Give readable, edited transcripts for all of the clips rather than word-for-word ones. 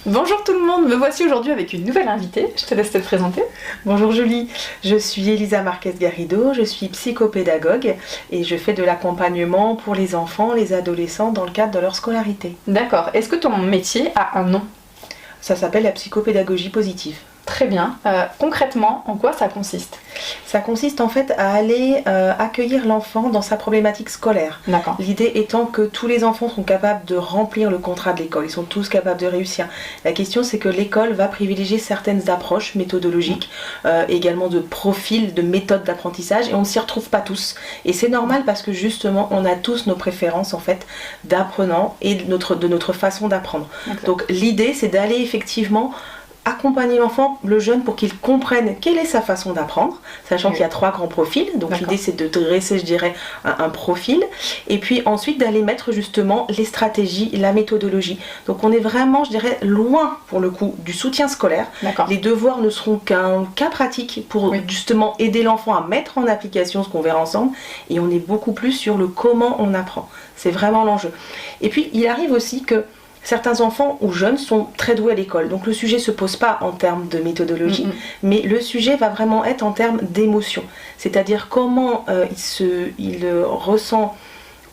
Bonjour tout le monde, me voici aujourd'hui avec une nouvelle invitée, je te laisse te présenter. Bonjour Julie, je suis Elisa Marquez Garrido, je suis psychopédagogue et je fais de l'accompagnement pour les enfants, les adolescents dans le cadre de leur scolarité. D'accord, est-ce que ton métier a un nom ? Ça s'appelle la psychopédagogie positive. Très bien, concrètement, en quoi ça consiste ? Ça consiste en fait à aller accueillir l'enfant dans sa problématique scolaire. D'accord. L'idée étant que tous les enfants sont capables de remplir le contrat de l'école, ils sont tous capables de réussir. La question c'est que l'école va privilégier certaines approches méthodologiques, également de profils, de méthodes d'apprentissage, et on ne s'y retrouve pas tous. Et c'est normal parce que justement on a tous nos préférences en fait d'apprenants et de notre façon d'apprendre. D'accord. Donc l'idée c'est d'aller effectivement accompagner l'enfant, le jeune, pour qu'il comprenne quelle est sa façon d'apprendre, sachant qu'il y a 3 grands profils. Donc D'accord. l'idée c'est de dresser, je dirais, un profil, et puis ensuite d'aller mettre justement les stratégies, la méthodologie. Donc on est vraiment, je dirais, loin pour le coup du soutien scolaire. D'accord. Les devoirs ne seront qu'un cas pratique pour justement aider l'enfant à mettre en application ce qu'on verra ensemble, et on est beaucoup plus sur le comment on apprend. C'est vraiment l'enjeu. Et puis il arrive aussi que certains enfants ou jeunes sont très doués à l'école, donc le sujet ne se pose pas en termes de méthodologie, mais le sujet va vraiment être en termes d'émotion, c'est-à-dire comment il ressent,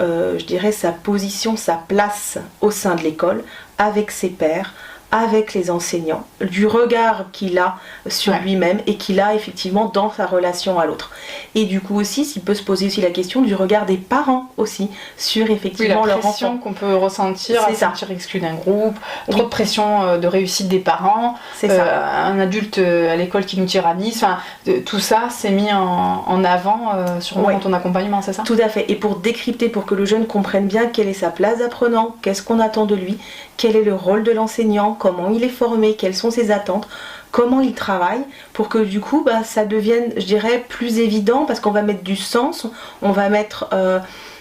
je dirais, sa position, sa place au sein de l'école, avec ses pairs, avec les enseignants, du regard qu'il a sur lui-même et qu'il a effectivement dans sa relation à l'autre. Et du coup aussi, s'il peut se poser aussi la question du regard des parents aussi sur effectivement leur enfant. La pression qu'on peut ressentir, à se sentir exclu d'un groupe, trop de pression de réussite des parents, un adulte à l'école qui nous tyrannise, tout ça c'est mis en avant sûrement dans ton accompagnement, c'est ça ? Tout à fait, et pour décrypter, pour que le jeune comprenne bien quelle est sa place d'apprenant, qu'est-ce qu'on attend de lui, quel est le rôle de l'enseignant, comment il est formé, quelles sont ses attentes, comment il travaille, pour que du coup ça devienne, je dirais, plus évident, parce qu'on va mettre du sens, on va mettre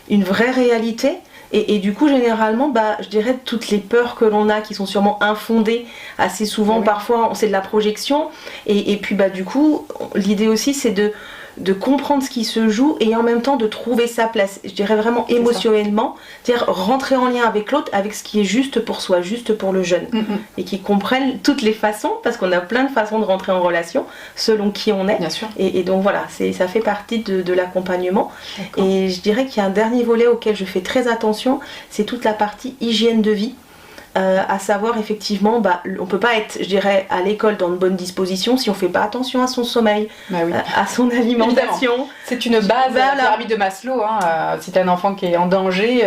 une vraie réalité. Et du coup, généralement, je dirais, toutes les peurs que l'on a, qui sont sûrement infondées, assez souvent, parfois, c'est de la projection. Et puis, du coup, l'idée aussi, c'est de comprendre ce qui se joue et en même temps de trouver sa place. Je dirais vraiment émotionnellement, c'est-à-dire rentrer en lien avec l'autre, avec ce qui est juste pour soi, juste pour le jeune. Et qui comprennent toutes les façons, parce qu'on a plein de façons de rentrer en relation, selon qui on est. Bien sûr. Et donc voilà, ça fait partie de l'accompagnement. Et je dirais qu'il y a un dernier volet auquel je fais très attention, c'est toute la partie hygiène de vie. À savoir effectivement, on peut pas être, je dirais, à l'école dans de bonnes dispositions si on fait pas attention à son sommeil, à son alimentation. Évidemment. C'est une base de la pyramide de Maslow. Si tu as un enfant qui est en danger,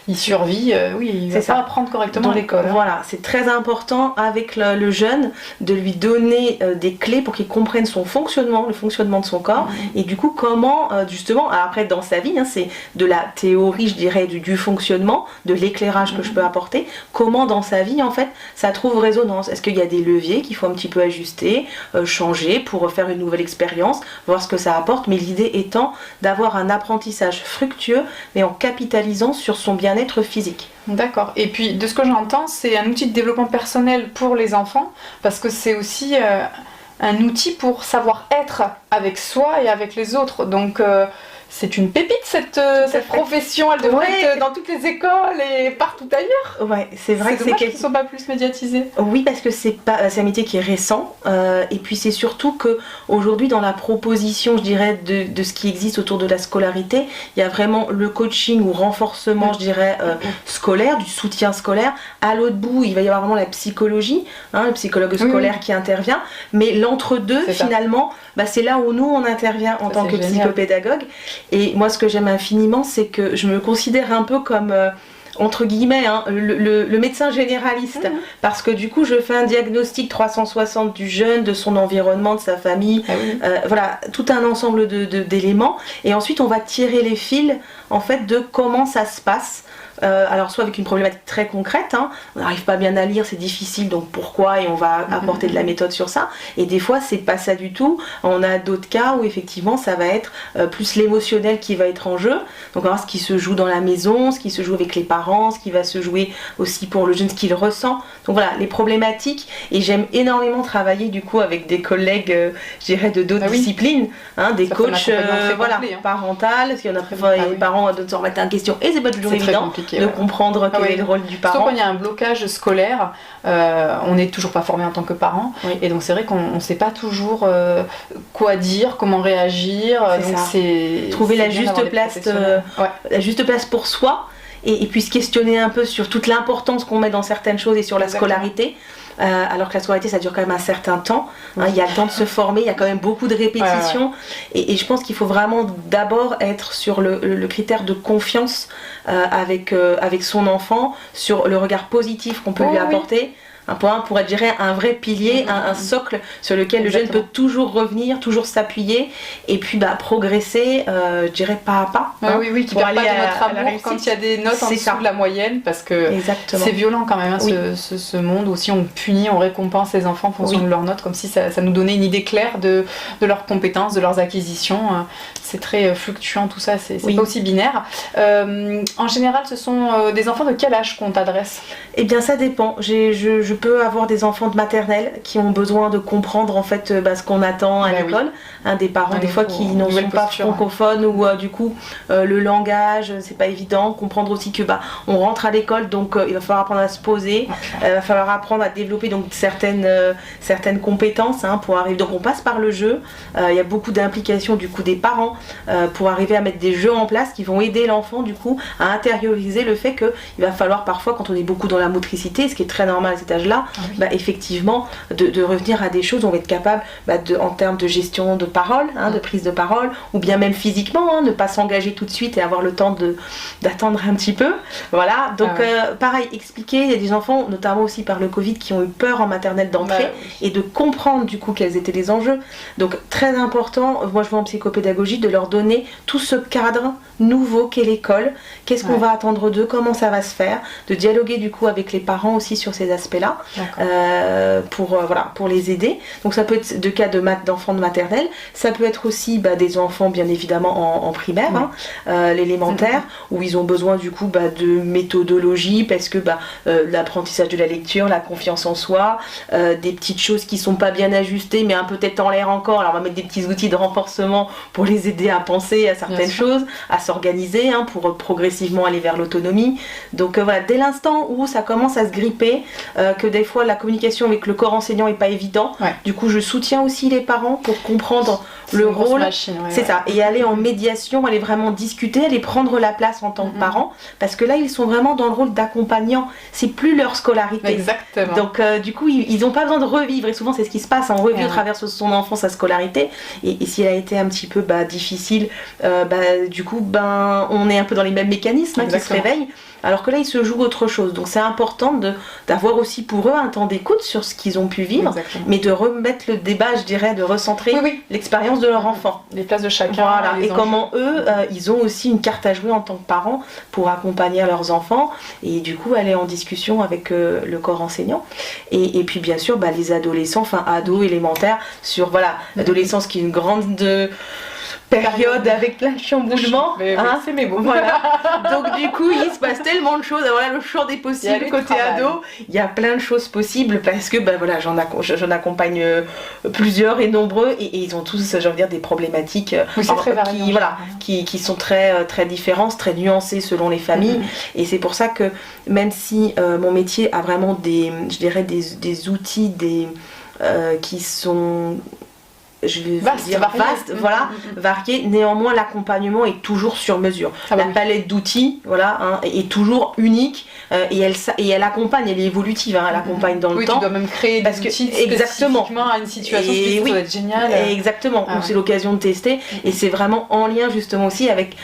il survit, il va pas apprendre correctement à l'école. Voilà, c'est très important avec le jeune de lui donner des clés pour qu'il comprenne son fonctionnement, le fonctionnement de son corps, et du coup comment justement, après dans sa vie, c'est de la théorie, je dirais, du fonctionnement, de l'éclairage que je peux apporter, comment dans sa vie en fait ça trouve résonance. Est-ce qu'il y a des leviers qu'il faut un petit peu ajuster, changer pour faire une nouvelle expérience, voir ce que ça apporte, mais l'idée étant d'avoir un apprentissage fructueux mais en capitalisant sur son bien-être physique. D'accord, et puis de ce que j'entends, c'est un outil de développement personnel pour les enfants, parce que c'est aussi un outil pour savoir être avec soi et avec les autres, donc c'est une pépite cette profession, elle devrait être dans toutes les écoles et partout ailleurs. Ouais, c'est vrai que c'est dommage qu'ils ne sont pas plus médiatisés. Oui, parce que c'est un métier qui est récent, et puis c'est surtout qu'aujourd'hui dans la proposition, je dirais, de ce qui existe autour de la scolarité, il y a vraiment le coaching ou renforcement, je dirais, scolaire, du soutien scolaire. À l'autre bout, il va y avoir vraiment la psychologie, le psychologue scolaire qui intervient, mais l'entre-deux, finalement, c'est là où nous on intervient en tant que psychopédagogue. Et moi, ce que j'aime infiniment, c'est que je me considère un peu comme, entre guillemets, le médecin généraliste. Parce que du coup, je fais un diagnostic 360 du jeune, de son environnement, de sa famille. Voilà, tout un ensemble d'éléments. Et ensuite, on va tirer les fils, en fait, de comment ça se passe. Alors soit avec une problématique très concrète, on n'arrive pas bien à lire, c'est difficile, donc pourquoi, et on va apporter de la méthode sur ça, et des fois c'est pas ça du tout, on a d'autres cas où effectivement ça va être plus l'émotionnel qui va être en jeu, donc on va voir ce qui se joue dans la maison, ce qui se joue avec les parents, ce qui va se jouer aussi pour le jeune, ce qu'il ressent, donc voilà les problématiques, et j'aime énormément travailler du coup avec des collègues, je dirais de d'autres disciplines, des coachs parentales, parce qu'il y en a les parents doivent se remettre en question, et c'est pas toujours évident. de comprendre quel est le rôle du parent. Surtout quand il y a un blocage scolaire, on n'est toujours pas formé en tant que parent, et donc c'est vrai qu'on ne sait pas toujours quoi dire, comment réagir. Donc c'est trouver la juste place pour soi, et puis se questionner un peu sur toute l'importance qu'on met dans certaines choses et sur la scolarité. Alors que la scolarité ça dure quand même un certain temps, il y a le temps de se former, il y a quand même beaucoup de répétitions, et je pense qu'il faut vraiment d'abord être sur le critère de confiance avec son enfant, sur le regard positif qu'on peut lui apporter. Un point pour être, je dirais, un vrai pilier, un socle sur lequel le jeune peut toujours revenir, toujours s'appuyer, et puis progresser, je dirais pas à pas. Qui perd pas de notre amour quand il y a des notes en dessous de la moyenne, parce que c'est violent quand même, ce monde où si on punit, on récompense les enfants en fonction de leurs notes, comme si ça nous donnait une idée claire de leurs compétences, de leurs acquisitions. C'est très fluctuant tout ça, c'est pas aussi binaire. En général, ce sont des enfants de quel âge qu'on t'adresse ? Eh bien ça dépend, je peux avoir des enfants de maternelle qui ont besoin de comprendre en fait ce qu'on attend à l'école, des parents des fois qui n'en sont pas francophones, ou du coup le langage c'est pas évident, comprendre aussi que on rentre à l'école, donc il va falloir apprendre à se poser, il va falloir apprendre à développer donc certaines compétences pour arriver, donc on passe par le jeu, il y a beaucoup d'implications du coup des parents pour arriver à mettre des jeux en place qui vont aider l'enfant du coup à intérioriser le fait qu'il va falloir parfois, quand on est beaucoup dans la motricité, ce qui est très normal à cet âge-là, effectivement de revenir à des choses où on va être capable en termes de gestion de parole, de prise de parole, ou bien même physiquement, ne pas s'engager tout de suite et avoir le temps d'attendre un petit peu. Voilà, donc pareil, expliquer, il y a des enfants, notamment aussi par le Covid, qui ont eu peur en maternelle d'entrer et de comprendre du coup quels étaient les enjeux. Donc très important, moi je vois en psychopédagogie, de leur donner tout ce cadre nouveau qu'est l'école, qu'est-ce qu'on va attendre d'eux, comment ça va se faire, de dialoguer du coup avec les parents aussi sur ces aspects-là, pour les aider. Donc ça peut être de cas d'enfants de maternelle, ça peut être aussi des enfants bien évidemment en primaire, l'élémentaire, où ils ont besoin du coup de méthodologie, parce que l'apprentissage de la lecture, la confiance en soi, des petites choses qui sont pas bien ajustées mais un peu tête en l'air encore, alors on va mettre des petits outils de renforcement pour les aider à penser à certaines choses, à s'organiser pour progressivement aller vers l'autonomie. Donc dès l'instant où ça commence à se gripper, que des fois la communication avec le corps enseignant est pas évident, du coup je soutiens aussi les parents pour comprendre le rôle, ça, et aller en médiation, aller vraiment discuter, aller prendre la place en tant que parent, parce que là ils sont vraiment dans le rôle d'accompagnant, c'est plus leur scolarité. Exactement. Donc du coup ils n'ont pas besoin de revivre, et souvent c'est ce qui se passe, on revit au travers de son enfant sa scolarité, et si elle a été un petit peu difficile, du coup on est un peu dans les mêmes mécanismes qui se réveillent, alors que là il se joue autre chose. Donc c'est important d'avoir aussi pour eux un temps d'écoute sur ce qu'ils ont pu vivre, mais de remettre le débat, je dirais, de recentrer l'expérience de leur enfant, les places de chacun, et comment eux ils ont aussi une carte à jouer en tant que parents pour accompagner leurs enfants, et du coup aller en discussion avec le corps enseignant, et puis bien sûr les adolescents, ados élémentaires, sur l'adolescence qui est une grande période avec plein de chamboulements, c'est mes mots. Donc du coup il se passe tellement de choses, le champ des possibles côté ado, il y a plein de choses possibles, parce que j'en accompagne plusieurs et nombreux, et ils ont tous, j'ai envie de dire, des problématiques qui sont très, très différentes, très nuancées selon les familles, et c'est pour ça que même si mon métier a vraiment des outils qui sont varié, néanmoins l'accompagnement est toujours sur mesure. La palette d'outils est toujours unique, et elle accompagne, elle est évolutive, elle accompagne dans le temps. Tu dois même créer des outils spécifiquement à une situation spécifique, ça doit être génial. Exactement, c'est l'occasion de tester, et c'est vraiment en lien justement aussi avec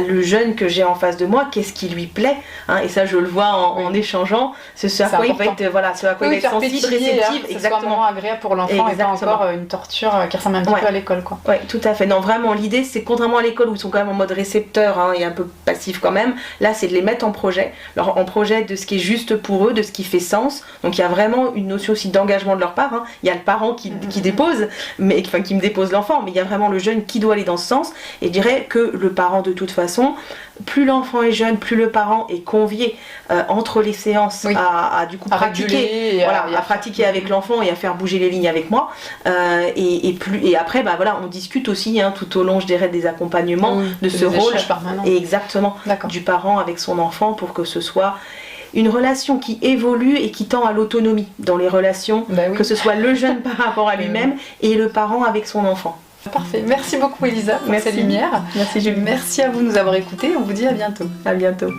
le jeune que j'ai en face de moi, qu'est-ce qui lui plaît, et ça je le vois en échangeant, ce à quoi il va être sensible, réceptif, exactement, agréable pour l'enfant, et pas encore une torture qui ressemble un petit peu à l'école, quoi. Ouais, tout à fait. Non, vraiment, l'idée, c'est contrairement à l'école où ils sont quand même en mode récepteur et un peu passif quand même, là, c'est de les mettre en projet. Alors, en projet de ce qui est juste pour eux, de ce qui fait sens. Donc, il y a vraiment une notion aussi d'engagement de leur part. Il y a le parent qui dépose, qui me dépose l'enfant, mais il y a vraiment le jeune qui doit aller dans ce sens. Et je dirais que le parent, de toute façon, plus l'enfant est jeune, plus le parent est convié entre les séances à du coup pratiquer, à pratiquer avec l'enfant et à faire bouger les lignes avec moi, et plus plus. Et après, voilà, on discute aussi tout au long, je dirais, des accompagnements, de ce rôle et exactement du parent avec son enfant pour que ce soit une relation qui évolue et qui tend à l'autonomie dans les relations, que ce soit le jeune par rapport à lui-même et le parent avec son enfant. Parfait. Merci beaucoup Elisa pour ces lumières. Merci Julie. Merci à vous de nous avoir écoutés. On vous dit à bientôt. À bientôt.